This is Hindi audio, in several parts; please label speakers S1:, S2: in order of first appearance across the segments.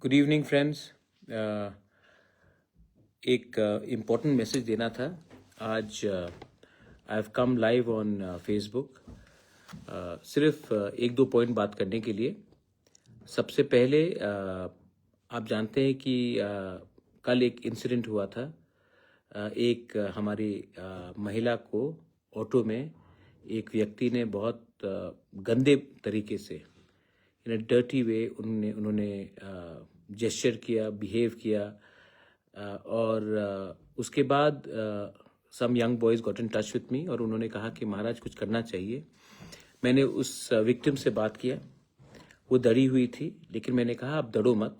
S1: Good evening friends. एक इम्पोर्टेंट मैसेज देना था। आज I have come live on Facebook सिर्फ एक दो पॉइंट बात करने के लिए। सबसे पहले आप जानते हैं कि कल एक इंसिडेंट हुआ था। एक हमारी महिला को ऑटो में एक व्यक्ति ने बहुत गंदे तरीके से इन अ डर्टी वे उन्होंने जेस्चर किया, बिहेव किया और उसके बाद some young boys got in touch with me और उन्होंने कहा कि महाराज कुछ करना चाहिए। मैंने उस विक्टिम से बात किया। वो डरी हुई थी, लेकिन मैंने कहा आप डरो मत,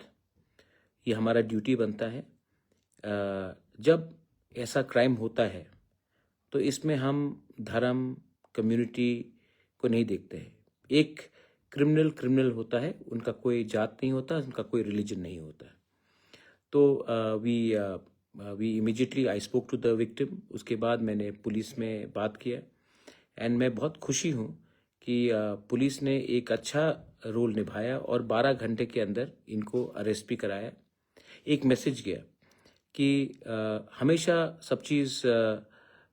S1: ये हमारा ड्यूटी बनता है। जब ऐसा क्राइम होता है तो इसमें हम धर्म, कम्युनिटी को नहीं देखते हैं। एक क्रिमिनल होता है, उनका कोई जात नहीं होता, उनका कोई रिलीजन नहीं होता। तो we immediately I spoke to the victim. उसके बाद मैंने पुलिस में बात किया एंड मैं बहुत खुशी हूँ कि पुलिस ने एक अच्छा रोल निभाया और 12 घंटे के अंदर इनको अरेस्ट भी कराया। एक मैसेज गया कि हमेशा सब चीज़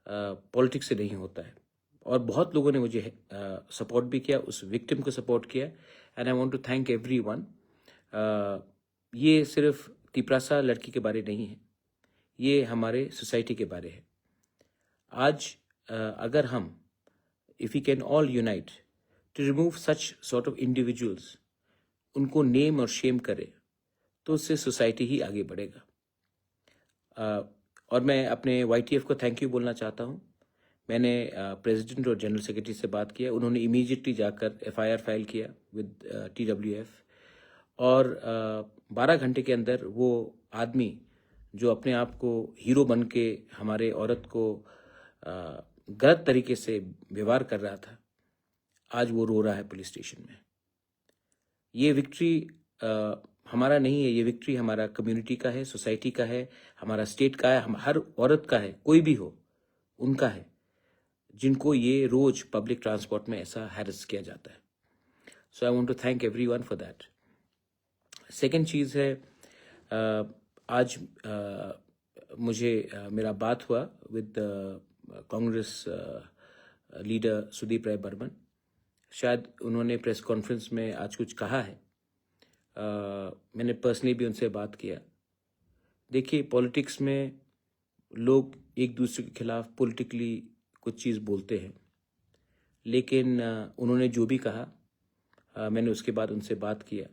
S1: पॉलिटिक्स से नहीं होता है और बहुत लोगों ने मुझे सपोर्ट भी किया, उस विक्टिम को सपोर्ट किया and I want to thank everyone. ये सिर्फ तिपरासा लड़की के बारे नहीं है, ये हमारे सोसाइटी के बारे है। आज अगर हम if we can all unite to remove such sort of individuals, उनको नेम और शेम करें, तो उससे सोसाइटी ही आगे बढ़ेगा। और मैं अपने YTF को थैंक यू बोलना चाहता हूँ। मैंने प्रेसिडेंट और जनरल सेक्रेटरी से बात किया, उन्होंने इमीडिएटली जाकर FIR फाइल किया विद TWF और 12 घंटे के अंदर वो आदमी जो अपने आप को हीरो बन के हमारे औरत को गलत तरीके से व्यवहार कर रहा था, आज वो रो रहा है पुलिस स्टेशन में। ये विक्ट्री हमारा नहीं है, ये विक्ट्री हमारा कम्युनिटी का है, सोसाइटी का है, हमारा स्टेट का है, हम हर औरत का है, कोई भी हो उनका है, जिनको ये रोज पब्लिक ट्रांसपोर्ट में ऐसा हैरेस किया जाता है। So I want to thank everyone for that. Second चीज़ है, आज मुझे मेरा बात हुआ विद कांग्रेस लीडर सुदीप राय बर्मन। शायद उन्होंने प्रेस कॉन्फ्रेंस में आज कुछ कहा है। मैंने पर्सनली भी उनसे बात किया। देखिए, पॉलिटिक्स में लोग एक दूसरे के खिलाफ पॉलिटिकली कुछ चीज़ बोलते हैं, लेकिन उन्होंने जो भी कहा मैंने उसके बाद उनसे बात किया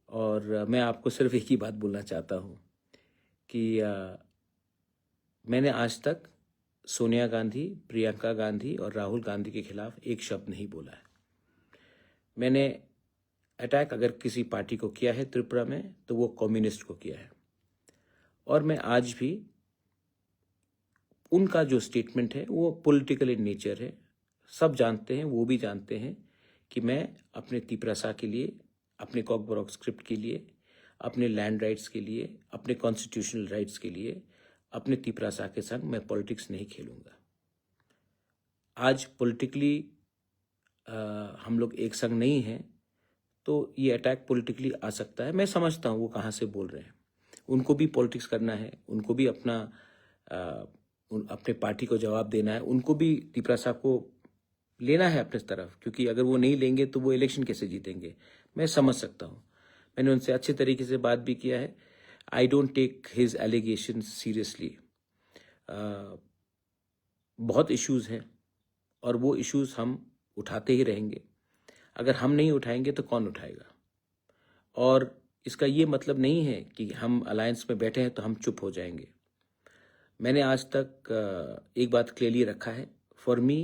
S1: और मैं आपको सिर्फ एक ही बात बोलना चाहता हूँ कि मैंने आज तक सोनिया गांधी, प्रियंका गांधी और राहुल गांधी के खिलाफ एक शब्द नहीं बोला है। मैंने अटैक अगर किसी पार्टी को किया है त्रिपुरा में तो वो कम्युनिस्ट को किया है और मैं आज भी उनका जो स्टेटमेंट है वो पॉलिटिकल इन नेचर है। सब जानते हैं, वो भी जानते हैं कि मैं अपने तिपरासा के लिए, अपने कॉकबरॉक स्क्रिप्ट के लिए, अपने लैंड राइट्स के लिए, अपने कॉन्स्टिट्यूशनल राइट्स के लिए, अपने तिपरासा के संग मैं पॉलिटिक्स नहीं खेलूंगा। आज पॉलिटिकली हम लोग एक संग नहीं हैं तो ये अटैक पॉलिटिकली आ सकता है। मैं समझता हूँ वो कहाँ से बोल रहे हैं, उनको भी पॉलिटिक्स करना है, उनको भी अपने पार्टी को जवाब देना है, उनको भी तिपरासा को लेना है अपने तरफ, क्योंकि अगर वो नहीं लेंगे तो वो इलेक्शन कैसे जीतेंगे। मैं समझ सकता हूँ, मैंने उनसे अच्छे तरीके से बात भी किया है। I don't take his allegation seriously. बहुत इश्यूज़ हैं और वो इश्यूज़ हम उठाते ही रहेंगे। अगर हम नहीं उठाएंगे तो कौन उठाएगा? और इसका ये मतलब नहीं है कि हम अलायंस में बैठे हैं तो हम चुप हो जाएंगे। मैंने आज तक एक बात क्लियरली रखा है, for me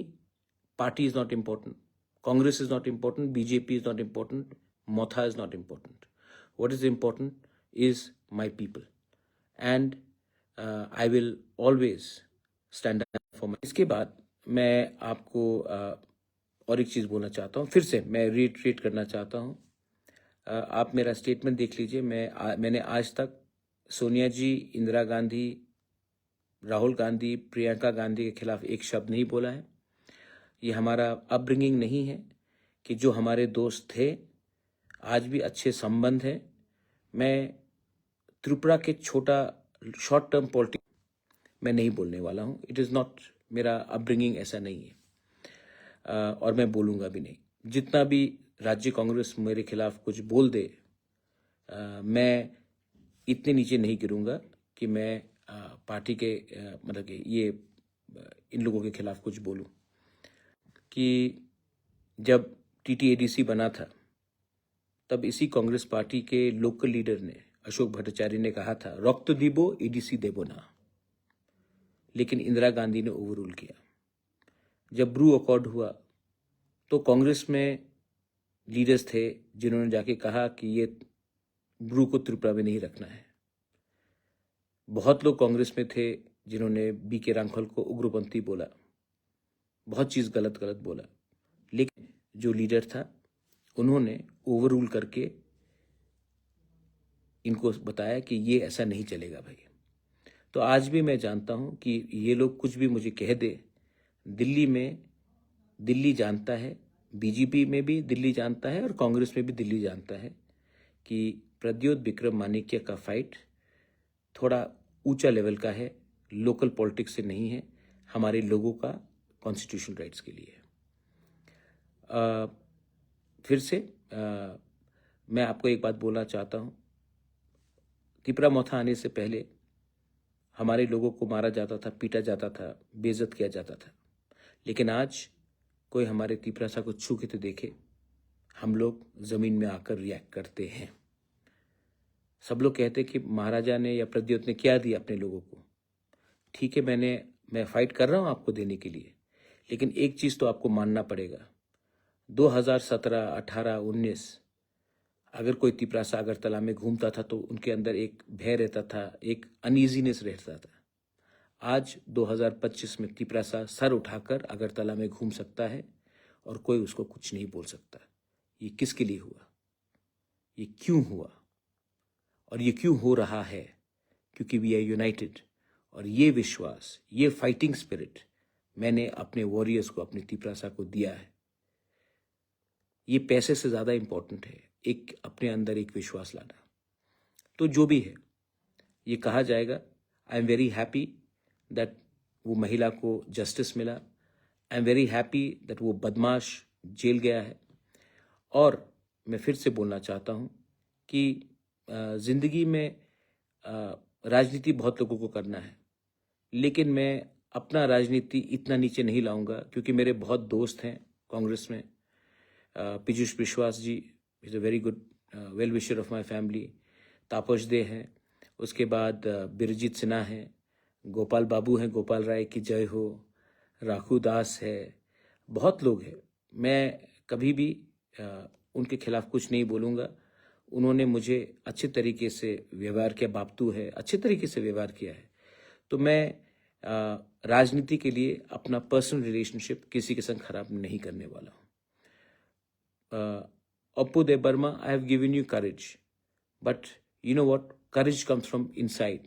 S1: party is not important, Congress is not important, BJP is not important, Motha is not important. What is important is my people and I will always stand up for my. इसके बाद मैं आपको और एक चीज़ बोलना चाहता हूँ, फिर से मैं रीट्रेट करना चाहता हूँ। आप मेरा स्टेटमेंट देख लीजिए। मैंने आज तक सोनिया जी, इंदिरा गांधी, राहुल गांधी, प्रियंका गांधी के खिलाफ एक शब्द नहीं बोला है। ये हमारा अपब्रिंगिंग नहीं है कि जो हमारे दोस्त थे आज भी अच्छे संबंध हैं। मैं त्रिपुरा के छोटा शॉर्ट टर्म पॉलिटिक्स मैं नहीं बोलने वाला हूँ. इट इज़ नॉट, मेरा अपब्रिंगिंग ऐसा नहीं है. और मैं बोलूँगा भी नहीं. जितना भी राज्य कांग्रेस मेरे खिलाफ कुछ बोल दे, मैं इतने नीचे नहीं गिरूंगा कि मैं पार्टी के मतलब कि ये इन लोगों के खिलाफ कुछ बोलूं. कि जब TTADC बना था तब इसी कांग्रेस पार्टी के लोकल लीडर ने, अशोक भट्टाचार्य ने कहा था, रक्त दीबो ADC देबो ना. लेकिन इंदिरा गांधी ने ओवररूल किया. जब ब्रू अकॉर्ड हुआ तो कांग्रेस में लीडर्स थे जिन्होंने जाके कहा कि ये ब्रू को त्रिपुरा में नहीं रखना है. बहुत लोग कांग्रेस में थे जिन्होंने BK रांखल को उग्रपंथी बोला, बहुत चीज़ गलत गलत बोला. लेकिन जो लीडर था उन्होंने ओवररूल करके इनको बताया कि ये ऐसा नहीं चलेगा भाई. तो आज भी मैं जानता हूं कि ये लोग कुछ भी मुझे कह दे, दिल्ली में दिल्ली जानता है, BJP में भी दिल्ली जानता है और कांग्रेस में भी दिल्ली जानता है कि प्रद्योत विक्रम मानिक्य का फाइट थोड़ा ऊंचा लेवल का है, लोकल पॉलिटिक्स से नहीं है, हमारे लोगों का कॉन्स्टिट्यूशनल राइट्स के लिए है. फिर से मैं आपको एक बात बोलना चाहता हूँ. तिपरा मोथा आने से पहले हमारे लोगों को मारा जाता था, पीटा जाता था, बेइज्जत किया जाता था. लेकिन आज कोई हमारे तिपरासा को छू के तो देखे, हम लोग ज़मीन में आकर रिएक्ट करते हैं. सब लोग कहते कि महाराजा ने या प्रद्योत ने क्या दिया अपने लोगों को. ठीक है, मैं फाइट कर रहा हूँ आपको देने के लिए, लेकिन एक चीज़ तो आपको मानना पड़ेगा. 2017, 18, 19 अगर कोई तिपरासा अगरतला में घूमता था तो उनके अंदर एक भय रहता था, एक अनईजीनेस रहता था. आज 2025 में तिपरासा सर उठाकर अगरतला में घूम सकता है और कोई उसको कुछ नहीं बोल सकता. ये किसके लिए हुआ, ये क्यों हुआ और ये क्यों हो रहा है? क्योंकि वी आर यूनाइटेड. और ये विश्वास, ये फाइटिंग स्पिरिट मैंने अपने वॉरियर्स को, अपने तिपरासा को दिया है. ये पैसे से ज़्यादा इम्पोर्टेंट है, एक अपने अंदर एक विश्वास लाना. तो जो भी है, ये कहा जाएगा. I am very happy that वो महिला को जस्टिस मिला. I am very happy that वो बदमाश जेल गया है. और मैं फिर से बोलना चाहता हूँ कि ज़िंदगी में राजनीति बहुत लोगों को करना है, लेकिन मैं अपना राजनीति इतना नीचे नहीं लाऊंगा, क्योंकि मेरे बहुत दोस्त हैं कांग्रेस में. Piyush Vishwas ji is a very good well wisher of my family. Tapas दे हैं, उसके बाद बिरजीत सिन्हा हैं, गोपाल बाबू हैं, गोपाल राय की जय हो, राखू दास है, बहुत लोग हैं. मैं कभी भी उनके खिलाफ कुछ नहीं बोलूँगा. उन्होंने मुझे अच्छे तरीके से व्यवहार किया, बापतू है, अच्छे तरीके से व्यवहार किया है. तो मैं राजनीति के लिए अपना पर्सनल रिलेशनशिप किसी के संग खराब नहीं करने वाला हूँ. Appu De Burma, I have given you courage. But you know what? Courage comes from inside.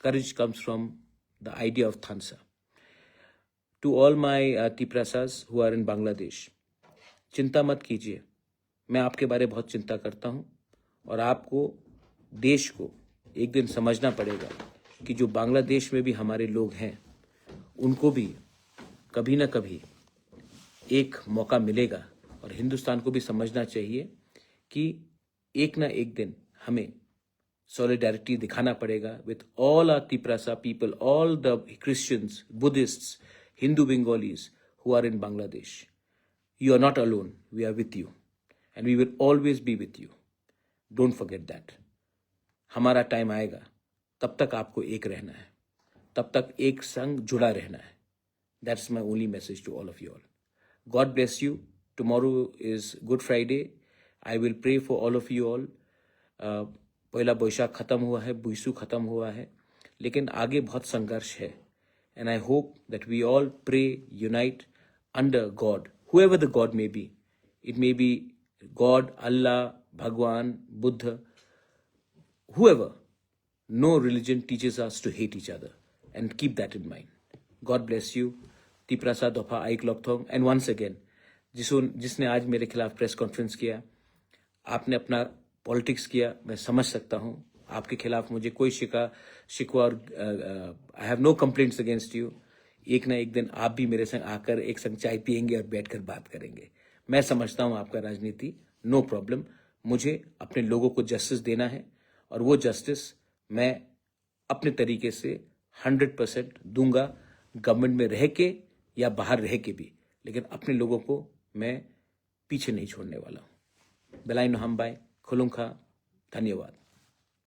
S1: Courage comes from the idea of Thansa. To all my Tiprasas who are in Bangladesh, चिंता मत कीजिए. मैं आपके बारे बहुत चिंता करता हूँ और आपको, देश को एक दिन समझना पड़ेगा कि जो बांग्लादेश में भी हमारे लोग हैं, उनको भी कभी ना कभी एक मौका मिलेगा. और हिंदुस्तान को भी समझना चाहिए कि एक ना एक दिन हमें सॉलिडारिटी दिखाना पड़ेगा with all our Tiprasa people, all the Christians, Buddhists, Hindu Bengalis who are in Bangladesh. You are not alone, we are with you and we will always be with you. Don't forget that. हमारा टाइम आएगा, तब तक आपको एक रहना है, तब तक एक संग जुड़ा रहना है. That's my only message to all of you all. God bless you. Tomorrow is Good Friday. I will pray for all of you all. पहला बैशाख खत्म हुआ है, बुइसू खत्म हुआ है, लेकिन आगे बहुत संघर्ष है. And I hope that we all pray, unite under God, whoever the God may be. It may be God, Allah, Bhagwan, Buddha, whoever. No religion teaches us to hate each other, and keep that in mind. God bless you. Tiprasa Dopha Aik Lokthong. And once again, जिसने आज मेरे खिलाफ प्रेस कॉन्फ्रेंस किया, आपने अपना पॉलिटिक्स किया, मैं समझ सकता हूँ। आपके खिलाफ मुझे कोई शिकवा और I have no complaints against you. एक ना एक दिन आप भी मेरे संग आकर एक संग चाय पियेंगे और बैठकर बात करेंगे। मैं समझता हूँ आपका राजनीति, नो प्रॉब्लम। मुझे अपने लोगों को जस्टिस देना है और वो जस्टिस मैं अपने तरीके से 100% दूंगा, गवर्नमेंट में रह के या बाहर रह के भी, लेकिन अपने लोगों को मैं पीछे नहीं छोड़ने वाला हूँ। बेलाइन हमबाई खुलुंखा, धन्यवाद।